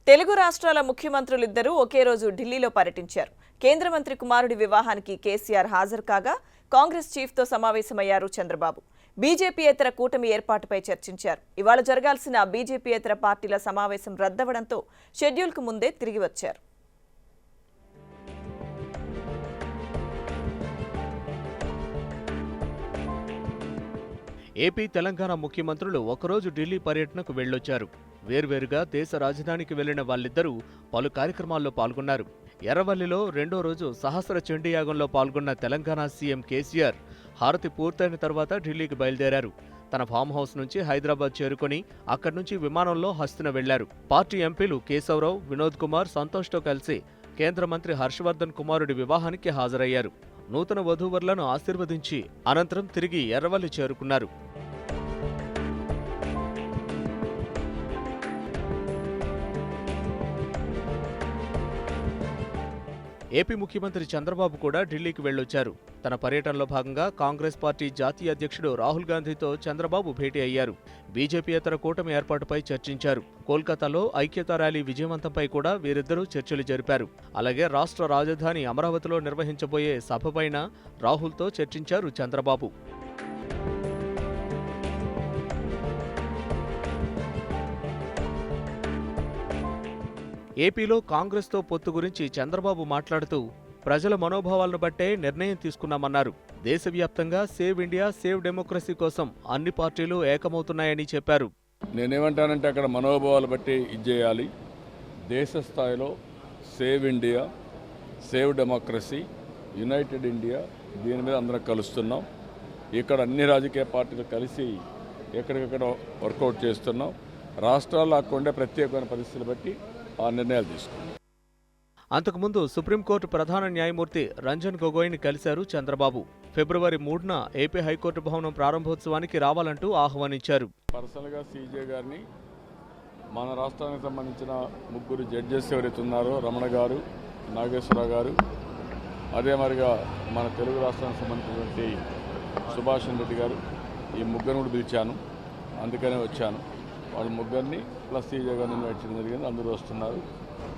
తెలుగు రాష్ట్రాల ముఖ్యమంత్రులిద్దరూ ఒకే రోజు ఢిల్లీలో పర్యటించారు. కేంద్ర మంత్రి కుమారుడి వివాహానికి కేసీఆర్ హాజరు కాగా కాంగ్రెస్ చీఫ్తో సమావేశమయ్యారు చంద్రబాబు. బీజేపీయేతర కూటమి ఏర్పాటుపై చర్చించారు. ఇవాళ జరగాల్సిన బీజేపీయేతర పార్టీల సమావేశం రద్దవడంతో షెడ్యూల్కు ముందే తిరిగి వచ్చారు. ఏపీ, తెలంగాణ ముఖ్యమంత్రులు ఒకరోజు ఢిల్లీ పర్యటనకు వెళ్లొచ్చారు. వేర్వేరుగా దేశ రాజధానికి వెళ్లిన వాళ్ళిద్దరూ పలు కార్యక్రమాల్లో పాల్గొన్నారు. ఎర్రవల్లిలో రెండో రోజు సహస్ర చండీయాగంలో పాల్గొన్న తెలంగాణ సీఎం కేసీఆర్ హారతి పూర్తయిన తర్వాత ఢిల్లీకి బయలుదేరారు. తన ఫామ్ హౌస్ నుంచి హైదరాబాద్ చేరుకుని అక్కడి నుంచి విమానంలో హస్తిన వెళ్లారు. పార్టీ ఎంపీలు కేశవరావు, వినోద్ కుమార్, సంతోష్తో కలిసి కేంద్ర మంత్రి హర్షవర్ధన్ కుమారుడి వివాహానికి హాజరయ్యారు. నూతన వధూవరులను ఆశీర్వదించి అనంతరం తిరిగి ఎర్రవల్లి చేరుకున్నారు. ఏపీ ముఖ్యమంత్రి చంద్రబాబు కూడా ఢిల్లీకి వెళ్లొచ్చారు. తన పర్యటనలో భాగంగా కాంగ్రెస్ పార్టీ జాతీయ అధ్యక్షుడు రాహుల్ గాంధీతో చంద్రబాబు భేటీ అయ్యారు. బీజేపీయేతర కూటమి ఏర్పాటుపై చర్చించారు. కోల్కతాలో ఐక్యతా ర్యాలీ విజయవంతంపై కూడా వీరిద్దరూ చర్చలు జరిపారు. అలాగే రాష్ట్ర రాజధాని అమరావతిలో నిర్వహించబోయే సభపైన రాహుల్తో చర్చించారు చంద్రబాబు. ఏపీలో కాంగ్రెస్తో పొత్తు గురించి చంద్రబాబు మాట్లాడుతూ ప్రజల మనోభావాలను బట్టే నిర్ణయం తీసుకున్నామన్నారు. దేశవ్యాప్తంగా సేవ్ ఇండియా, సేవ్ డెమోక్రసీ కోసం అన్ని పార్టీలు ఏకమవుతున్నాయని చెప్పారు. నేనేమంటానంటే అక్కడ మనోభావాలు బట్టి ఇచ్చేయాలి. దేశ స్థాయిలో save India, save democracy, United India, దీని మీద అందరం కలుస్తున్నాం. ఇక్కడ అన్ని రాజకీయ పార్టీలు కలిసి ఎక్కడికక్కడ వర్కౌట్ చేస్తున్నాం. రాష్ట్రాల్లో అక్కడ ప్రత్యేకమైన పరిస్థితులు బట్టి ఆ నిర్ణయాలు తీసుకున్నాం. అంతకుముందు సుప్రీంకోర్టు ప్రధాన న్యాయమూర్తి రంజన్ గొగోయ్ని కలిశారు చంద్రబాబు. ఫిబ్రవరి 3న ఏపీ హైకోర్టు భవనం ప్రారంభోత్సవానికి రావాలంటూ ఆహ్వానించారు. పర్సనల్గా సీజే గారిని, మన రాష్ట్రానికి సంబంధించిన ముగ్గురు జడ్జెస్ ఎవరైతే ఉన్నారో రమణ గారు, నాగేశ్వరరావు గారు, అదే మరిగా మన తెలుగు రాష్ట్రానికి సంబంధించినటువంటి సుభాష్ రెడ్డి గారు, ఈ ముగ్గురు కూడా పిలిచాను. అందుకనే వచ్చాను. వాళ్ళ ముగ్గురిని ప్లస్ సీజే గారిని ఇన్వైట్ చేయడం జరిగింది. అందరూ వస్తున్నారు.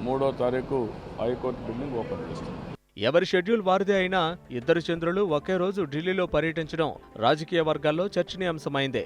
3వ తారీఖు హైకోర్టు బిల్డింగ్ ఓపెన్ చేస్తున్నారు. ఎవరి షెడ్యూల్ వారిదే అయినా ఇద్దరు చంద్రులు ఒకే రోజు ఢిల్లీలో పర్యటించడం రాజకీయ వర్గాల్లో చర్చనీయాంశమైందే.